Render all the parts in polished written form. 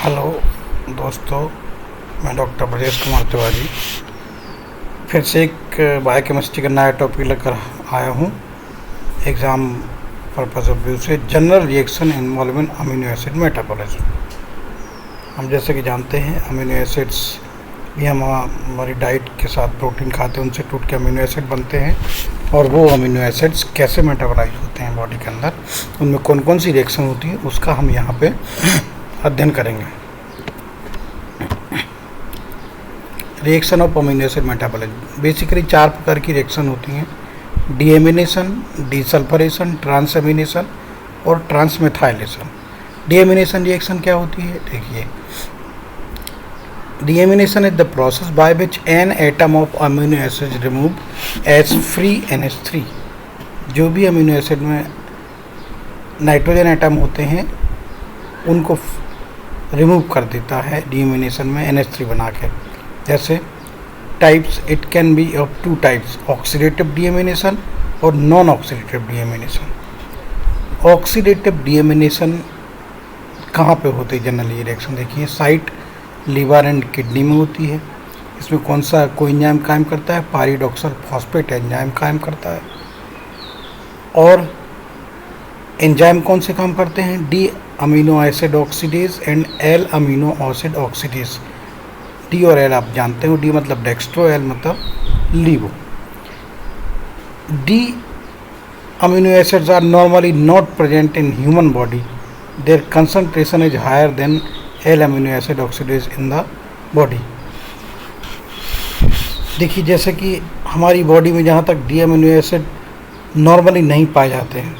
Hello दोस्तों, मैं doctor Brajesh Kumar Tiwari फिर से एक बायोकेमिस्ट्री का नया टॉपिक लेकर आया हूँ। एग्ज़ाम पर्पज ऑफ व्यू से general reaction involving amino acid metabolism. हम जैसे कि जानते हैं अमीनो एसिड्स भी हम हमारी डाइट के साथ प्रोटीन खाते हैं, उनसे टूट के अमीनो एसिड बनते हैं और वो अमीनो एसिड्स कैसे मेटाबोलाइज होते हैं बॉडी के अंदर, उनमें कौन कौन सी रिएक्शन होती है उसका हम यहाँ पे अध्ययन करेंगे। Reaction of amino acid metabolism basically 4 प्रकार की रिएक्शन होती हैं: डीएमिनेशन, डीसल्फरेशन, ट्रांसएमिनेशन और ट्रांसमेथाइलेशन। डीएमिनेशन रिएक्शन क्या होती है? देखिए, deamination is the process by which an atom of amino acid remove as free NH3। जो भी अमीनो एसिड में नाइट्रोजन एटम होते हैं उनको रिमूव कर देता है डीएमिनेशन में NH3 बना के। जैसे types, it can be of 2 types: oxidative deamination और non oxidative deamination. Oxidative deamination कहाँ पे होती है जनरली ये रिएक्शन? देखिए, साइट लीवर एंड किडनी में होती है। इसमें कौन सा कोई एंजाइम काम करता है? पायरिडॉक्सल फॉस्फेट एंजाइम काम करता है। और एंजाइम कौन से काम करते हैं? D amino acid oxidase and L amino acid oxidase. D और एल आप जानते हो, डी मतलब डेक्स्ट्रो, एल मतलब laevo. D amino acids are normally not present in human body, their concentration is higher than L amino acid oxidase in the body. देखिए, जैसे कि हमारी बॉडी में जहाँ तक डी अमीनो एसिड नॉर्मली नहीं पाए जाते हैं,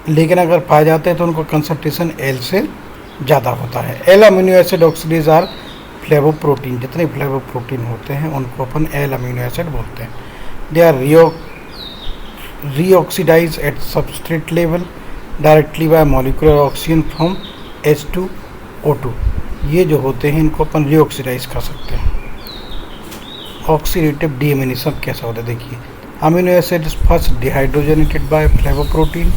लेकिन अगर पाए जाते हैं तो उनका कंसंट्रेशन एल से ज़्यादा होता है। L amino acid oxidase are flavoprotein. जितने फ्लेवोप्रोटीन होते हैं उनको अपन एल अमीनो एसिड बोलते हैं। They are reoxidised at substrate level directly by molecular oxygen from H2O2। ये जो होते हैं इनको अपन रीऑक्सीडाइज कर सकते हैं। ऑक्सीडेटिव डीएमिनेशन कैसा होता है? देखिए, amino acid is first dehydrogenated by flavoprotein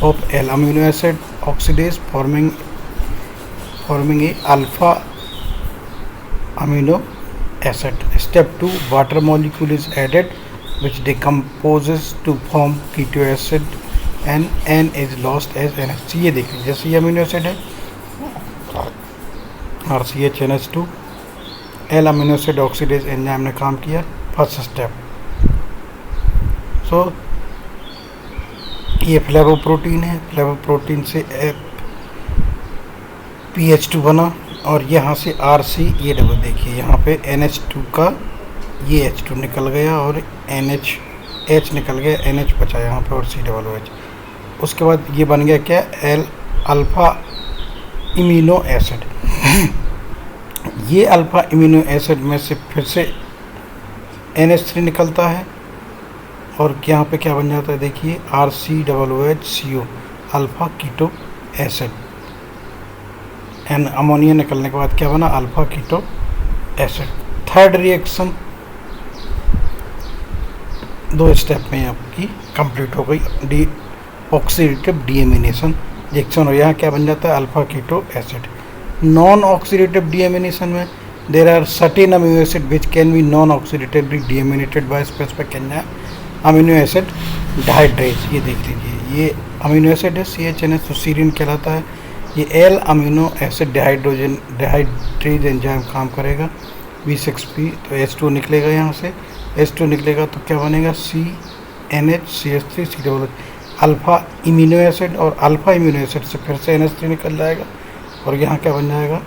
of L amino acid oxidase forming a alpha amino acid. Step 2, water molecule is added which decomposes to form keto acid and N is lost as NH3। ये देखिए, जैसे ये amino acid है RCHNH2, L amino acid oxidase enzyme ने काम किया, first step. सो ये flavoprotein है, फ्लेवोप्रोटीन से PH2 बना और यहाँ से RC, ये डबल देखिए यहाँ पे NH2 का ये H2 निकल गया और H निकल गया, NH बचा यहाँ पे और COOH। उसके बाद ये बन गया क्या? L alpha immuno acid. ये अल्फ़ा इम्यूनो एसिड में से फिर से NH3 निकलता है और यहाँ पे क्या बन जाता है? देखिए, RCOOHCO alpha keto acid. And ammonia निकलने के बाद क्या बना? Alpha keto acid. Third reaction 2 step में आपकी कंप्लीट हो गई। डी ऑक्सीडेटिव डीएमिनेशन रिएक्शन और यहाँ क्या बन जाता है? Alpha keto acid. Non oxidative deamination में there are certain amino acid which can be non oxidatively deaminated by specific enzyme amino acid dehydrase. ये देख लीजिए, ये अमीनो एसिड है CHNH, तो सीरीन कहलाता है। ये L amino acid dehydrase enzyme काम करेगा, B6P, तो H2 निकलेगा, यहाँ से H2 निकलेगा तो क्या बनेगा? CNH CH3 COOH alpha immuno acid, और अल्फ़ा इम्यूनो एसिड से फिर से NH3 निकल जाएगा और यहाँ क्या बन जाएगा?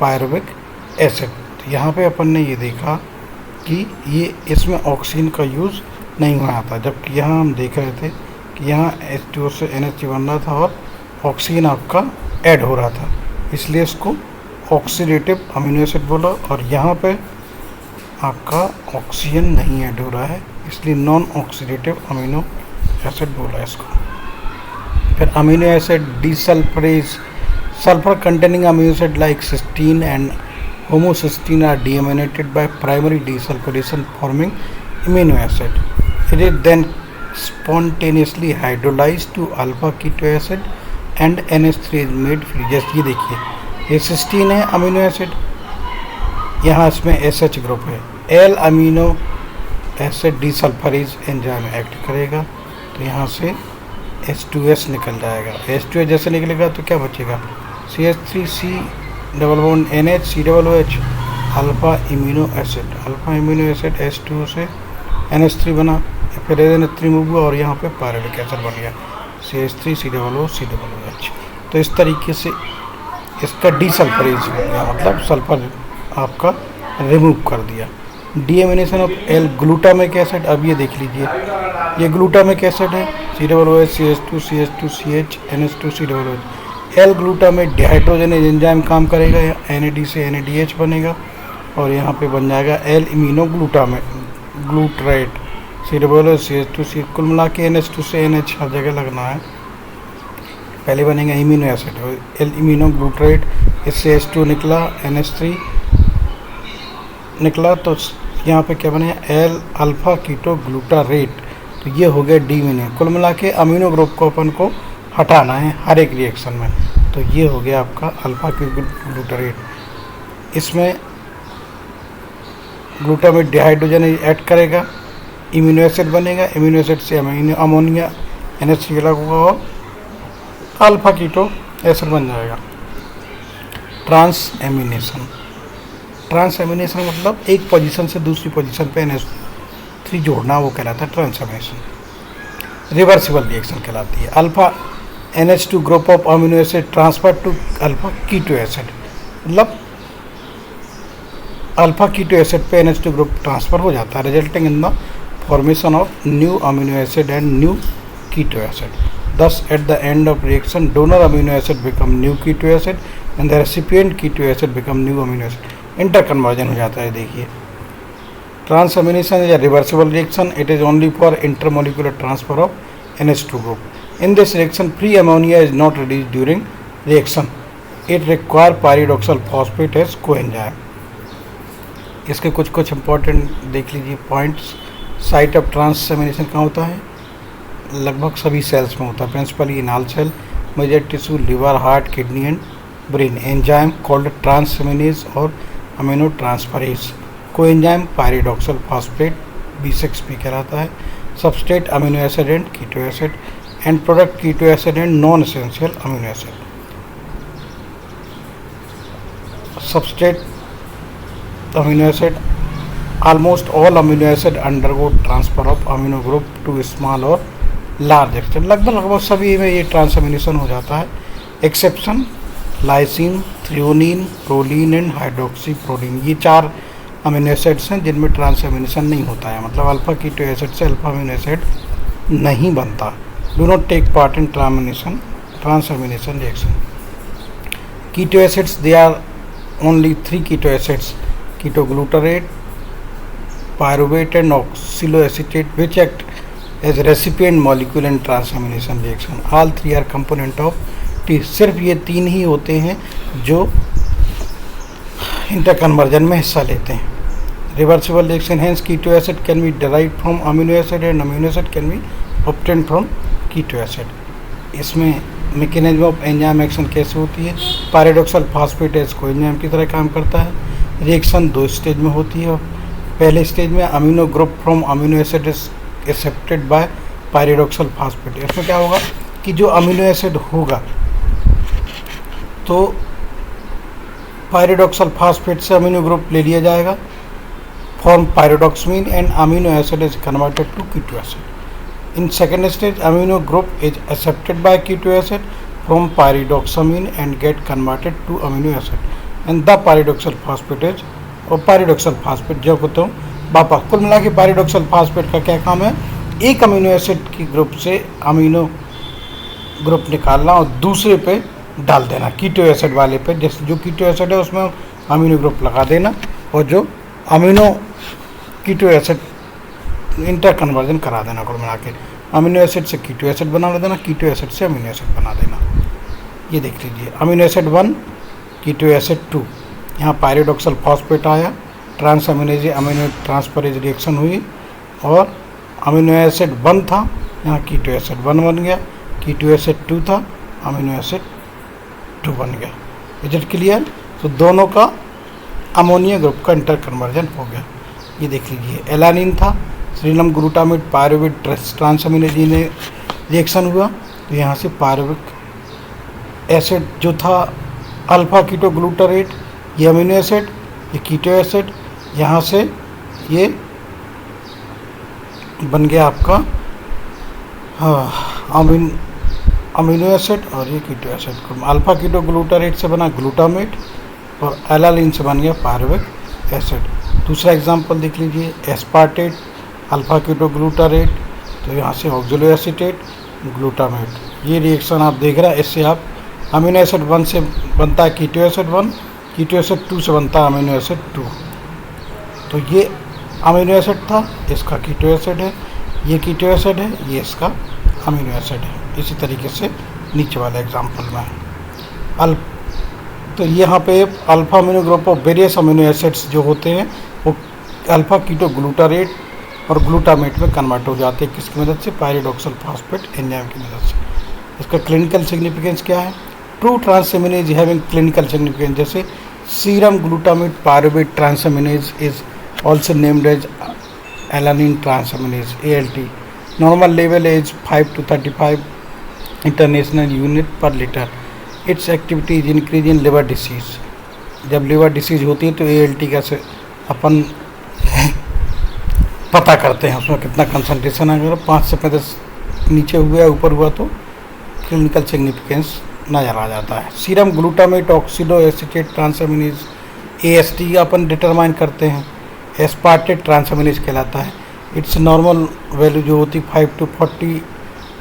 Pyruvic acid. तो यहाँ पे अपन ने ये देखा कि ये इसमें ऑक्सीजन का यूज़ नहीं हुआ था, जबकि यहाँ हम देख रहे थे कि यहाँ H2O से NH3 बन रहा था और ऑक्सीजन आपका ऐड हो रहा था, इसलिए इसको ऑक्सीडेटिव अमीनो एसिड बोला। और यहाँ पे आपका ऑक्सीजन नहीं ऐड हो रहा है, इसलिए नॉन ऑक्सीडेटिव अमीनो एसिड बोला इसको। फिर amino acid desulphurase, sulphur containing amino acid like cysteine and homocysteine are deaminated by primary desulphuration forming amino acid. It is then spontaneously hydrolyzed to alpha keto acid and NH3 is made free. जैसे ये देखिए, ये cysteine है amino acid, यहाँ इसमें SH group है। L amino acid desulphurase enzyme act करेगा तो यहाँ से H2S निकल जाएगा। H2S जैसे निकलेगा तो क्या बचेगा, CH3C double bond NH COOH alpha immuno acid. Alpha immuno acid H2O से NH3 बना, फिर NH3 मूव हुआ और यहाँ पे पायरुविक एसिड बन गया CH3COOH। तो इस तरीके से इसका डीसल्फरेज हो गया, मतलब सल्फर आपका रिमूव कर दिया। Deamination of L glutamic acid. अब ये देख लीजिए, ये ग्लूटामिक एसिड है COOH CH2 CH2 CH NH2 COOH। L glutamate dehydrogenase enzyme काम करेगा, या NAD से NADH बनेगा और यहाँ पे बन जाएगा L immuno glutarate COOH CH2 C। कुल मिला के NH2 से NH हर जगह लगना है। पहले बनेगा immuno acid L immuno glutarate, इससे H2 निकला NH3 निकला तो यहाँ पे क्या बनेगा एल अल्फा कीटो ग्लूटारेट। तो ये हो गया डीमिनो। कुल मिला के अमीनो ग्रुप को अपन को हटाना है हर एक रिएक्शन में। तो ये हो गया आपका अल्फा कीटो ग्लूटारेट। इसमें ग्लूटामेट डिहाइड्रोजन ऐड करेगा, इम्यूनो एसिड बनेगा, इम्यूनो एसिड से अमोनिया NH3 अलग होगा और अल्फा कीटो एसिड बन जाएगा। Trans ammunition. ट्रांस एमिनेशन मतलब एक पोजीशन से दूसरी पोजीशन पे NH3 जोड़ना, वो कहलाता है ट्रांसफॉर्मेशन। रिवर्सिबल रिएक्शन कहलाती है। Alpha NH2 group of amino acid transfer to alpha keto acid, मतलब अल्फा कीटो एसिड पे NH2 ग्रुप ट्रांसफर हो जाता है, resulting in the formation of new amino acid and new keto acid. Thus, at the end of reaction, donor amino acid become new keto acid and the recipient keto acid become new amino acid. Interconversion हो जाता है। देखिए, transamination is a reversible reaction. It is only for intermolecular transfer of NH2 group. In this reaction, free ammonia is not released during reaction. It requires pyridoxal phosphate as coenzyme. इसके कुछ important देख लीजिए points. Site of transamination कहाँ होता है, लगभग सभी sales में होता है, principally in all cell, major tissue, liver, heart, kidney and brain. Enzyme called transaminase और amino transferase. Coenzyme pyridoxal phosphate B6P कहलाता है। Substrate amino acid and keto acid and product keto acid and non essential amino acid. Substrate amino acid, almost all amino acid undergo transfer of amino group to small और large extent. लगभग सभी में ये transamination हो जाता है, exception lysine, threonine, proline and hydroxy proline. ये 4 amino acids हैं जिनमें ट्रांसएमिनेशन नहीं होता है, मतलब अल्फा कीटो एसिड से अल्फा अमीनो एसिड नहीं बनता। Do not take part in transamination reaction. Keto acids, they are only 3 keto acids, keto glutarate, pyruvate and oxaloacetate, which act as recipient molecule in transamination reaction. All 3 are component of T. सिर्फ ये 3 ही होते हैं जो interconversion में हिस्सा लेते हैं। Reversible reaction, hence keto acid can be derived from amino acid and amino acid can be obtained from keto acid. इसमें मैकेनिज्म ऑफ एंजाइम एक्शन कैसे होती है, पायरिडॉक्सल फॉस्फेटेज कोएंजाइम की तरह काम करता है। रिएक्शन 2 स्टेज में होती है। पहले स्टेज में amino group from amino acid is accepted by pyridoxal phosphate. इसमें क्या होगा कि जो अमीनो एसिड होगा तो पायरिडॉक्सल फॉस्फेट से अमीनो ग्रुप ले लिया जाएगा, form pyridoxamine and amino acid is converted to keto acid. In second stage amino group is accepted by keto acid from pyridoxamine and get converted to amino acid and the pyridoxal phosphate is और pyridoxal phosphate जो होता हूँ वापस। कुल मिला के pyridoxal phosphate का क्या काम है, एक अमीनो एसिड की ग्रुप से अमीनो ग्रुप निकालना और दूसरे पे डाल देना, कीटो एसिड वाले पे। जैसे जो कीटो एसिड है उसमें अमीनो ग्रुप लगा देना और जो amino keto acid inter conversion करा देना। कुल मिला के अमीनो एसिड से कीटो एसिड बना देना, कीटो एसिड से अमीनो एसिड बना देना। ये देख लीजिए, अमीनो एसिड 1, कीटो एसिड 2। यहाँ पायरिडॉक्सल फॉस्फेट आया, ट्रांसएमिनेज अमीनो ट्रांसफरेज रिएक्शन हुई और अमीनो एसिड 1 था, यहाँ कीटो एसिड 1 बन गया। कीटो एसिड 2 था, अमीनो एसिड 2 बन गया। Is it clear? तो दोनों का अमोनिया ग्रुप का इंटर कन्वर्जन हो गया। ये देख लीजिए, एलानिन था, सीरियम ग्लूटामेट पायरुवेट ट्रांसअमीनेज रिएक्शन हुआ, तो यहाँ से पायरुविक एसिड जो था अल्फा कीटो ग्लूटारेट, ये अमीनो एसिड, ये कीटो एसिड, यहाँ से ये बन गया आपका अमीनो एसिड और ये keto acid. Alpha keto glutarate से बना ग्लूटामेट और एलानिन से बन गया पायरुविक एसिड। दूसरा एग्जांपल देख लीजिए, एस्पार्टेट अल्फा कीटो ग्लूटारेट, तो यहाँ से ऑक्सिलो एसीटेट ग्लूटामेट। ये रिएक्शन आप देख रहे हैं, इससे आप अमीनो एसिड 1 से बनता है कीटो एसिड 1, कीटो एसिड 2 से बनता है अमीनो एसिड 2। तो ये अमीनो एसिड था, इसका कीटो एसिड है, ये कीटो एसिड है, ये इसका अमीनो एसिड है। इसी तरीके से नीचे वाले एग्जांपल में तो यहाँ पे alpha amino group of various amino acids जो होते हैं वो अल्फा कीटो ग्लूटारेट और ग्लूटामेट में कन्वर्ट हो जाते हैं। किसकी मदद से? पायरिडॉक्सिल फॉस्फेट एंजाइम की मदद से। इसका क्लिनिकल सिग्निफिकेंस क्या है? Two transaminase having clinical significance, जैसे serum glutamate pyruvate transaminase is also named as alanine transaminase ALT. Normal level is 5 to 35 international unit per liter. Its activity is increase in liver disease. जब liver disease होती है तो ALT का से अपन पता करते हैं उसमें कितना कंसंट्रेशन है। अगर 5 से 35 नीचे हुआ ऊपर हुआ तो क्लिनिकल सिग्निफिकेंस नज़र आ जाता है। Serum glutamate oxaloacetate transaminase AST अपन डिटरमाइन करते हैं, एस्पार्टेट ट्रांसएमिनेज कहलाता है। इट्स नॉर्मल वैल्यू जो होती 5 to 40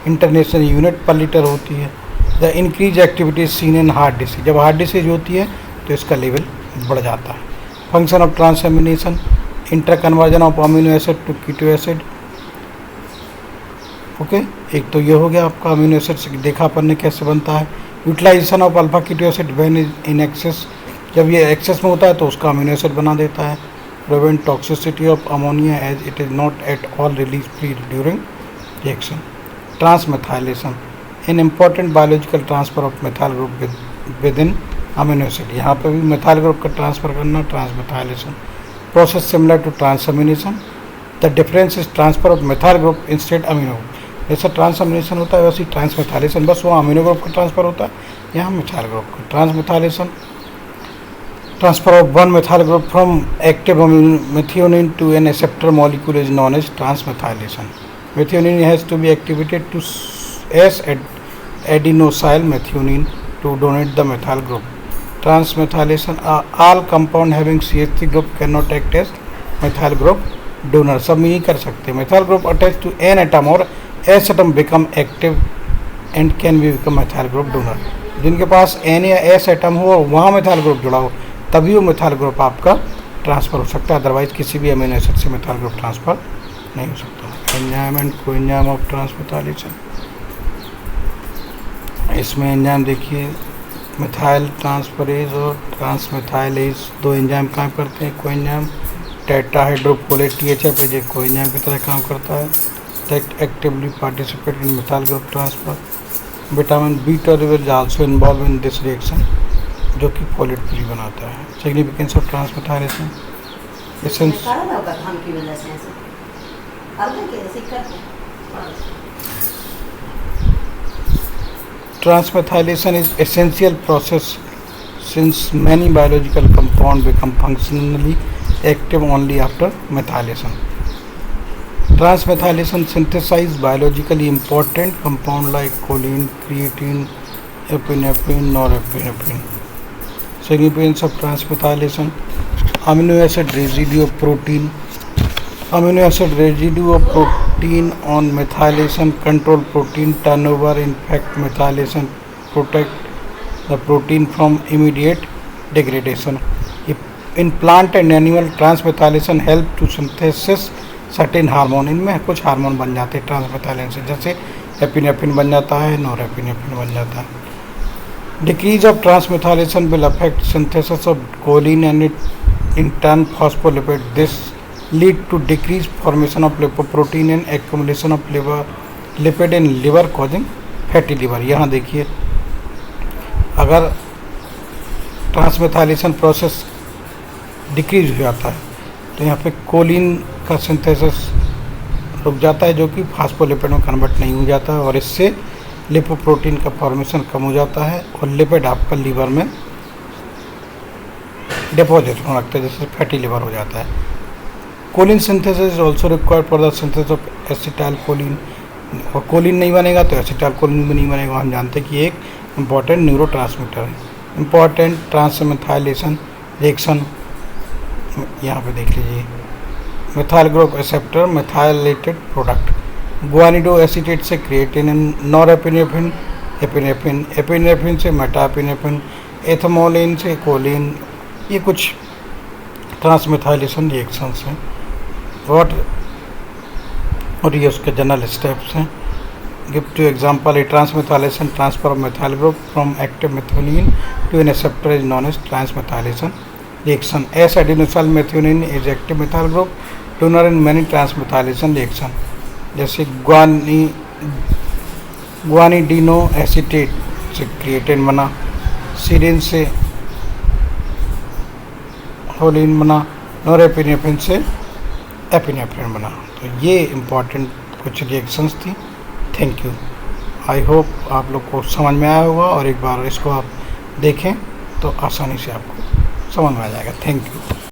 इंटरनेशनल यूनिट पर लीटर होती है। The increase activity seen in heart disease, जब हार्ट डिसीज होती है तो इसका लेवल बढ़ जाता है। Function of transamination, inter conversion of amino acid to keto acid. Okay, एक तो ये हो गया आपका अमीनो एसिड देखा अपन ने कैसे बनता है। Utilization of alpha keto acid when in excess, जब ये एक्सेस में होता है तो उसका अमीनो एसिड बना देता है। prevent toxicity of ammonia as it is not at all released free during reaction. Transmethylation, an important biological transfer of methyl group within amino acid. यहाँ पे भी methyl group का ट्रांसफर करना, transmethylation process similar to transamination. The difference is transfer of methyl group instead amino group. जैसा ट्रांसअमिनेशन होता है वैसे ट्रांसमेथाइलेशन, बस वो अमीनो ग्रुप का ट्रांसफर होता है, यहाँ मिथाइल ग्रुप का। ट्रांसमेथाइलेशन, transfer of one methyl group from active methionine to an acceptor molecule is known as transmethylation. Methionine has to be activated to S-adenosyl methionine to donate the methyl group. Transmethylation, all compound having CH3 group cannot act as methyl group donor. सब में ही कर सकते हैं। methyl group attached to n atom or S atom become active and can be become methyl group donor. जिनके पास n या S atom हो और वहाँ methyl group जुड़ा हो तभी वो मिथाइल ग्रुप आपका ट्रांसफ़र हो सकता है, अदरवाइज किसी भी अमीनो एसिड से मिथाइल ग्रुप ट्रांसफ़र नहीं हो सकता। एंजाइम एंड कोएंजाइम ऑफ ट्रांसमेथाइलेशन, इसमें एंजाइम देखिए मिथाइल ट्रांसफरेज और ट्रांसमेथाइलेज, दो एंजाइम काम करते हैं। कोएंजाइम टेट्राहाइड्रोफोलेट THF है, कोएंजाइम की तरह काम करता है, that actively participate in methyl group transfer. Vitamin B12 is also involve in this reaction, जो कि फोलेट फ्री बनाता है। Significance of transmethylation, transmethylation is essential process since many biological compounds become functionally active only after methylation. Transmethylation synthesizes biologically important compounds like choline, creatine, epinephrine, norepinephrine. Significance of transmethylation, amino acid residue of protein. Amino acid residue of protein on methylation control protein turnover. In fact, methylation protect the protein from immediate degradation. In plant and animal, transmethylation help to synthesis certain hormone. इनमें कुछ hormone बन जाते हैं ट्रांसमेथाइलेशन से, जैसे epinephrine बन जाता है, नॉरएपिनेफ्रिन बन जाता है। Decrease of transmethylation will affect synthesis of choline and in turn phospholipid. This lead to decreased formation of lipoprotein and accumulation of lipid in liver causing fatty liver. यहाँ देखिए अगर ट्रांसमेथाइलेशन प्रोसेस डिक्रीज हो जाता है तो यहाँ पे कोलिन का सिंथेसिस रुक जाता है, जो कि फास्फोलिपिड में कन्वर्ट नहीं हो जाता है, और इससे लिपोप्रोटीन का फॉर्मेशन कम हो जाता है और लिपिड आपका लीवर में डिपॉजिट होने लगता है, जैसे फैटी लिवर हो जाता है। Choline synthesis is also required for the synthesis of acetyl choline, और कोलिन नहीं बनेगा तो एसिटाइल कोलिन भी नहीं बनेगा। हम जानते हैं कि एक इम्पॉर्टेंट न्यूरो ट्रांसमीटर है। इम्पॉर्टेंट ट्रांसमेथाइलेशन रिएक्शन यहाँ पे देख लीजिए। Methyl group acceptor methylated product, guanidoacetate से क्रिएटिन, नॉरएपिनेफ्रिन एपिनेफ्रिन, एपिनेफ्रिन से मेटाएपिनेफ्रिन, एथमोलिन से कोलिन, ये कुछ ट्रांसमेथाइलेशन रिएक्शंस हैं और ये उसके जनरल स्टेप्स हैं। Give two example, a transmethylation transfer of methyl group from active methionine to an acceptor is known as transmethylation reaction. S adenosine methionine is active methyl group donor in many transmethylation reaction, जैसे गुआनिडीनो acetate से creatine बना, सीरिन से होलिन बना, norepinephrine से epinephrine बना। तो ये इम्पॉर्टेंट कुछ रिएक्शंस थी। Thank you. आई होप आप लोग को समझ में आया होगा, और एक बार इसको आप देखें तो आसानी से आपको समझ में आ जाएगा। Thank you.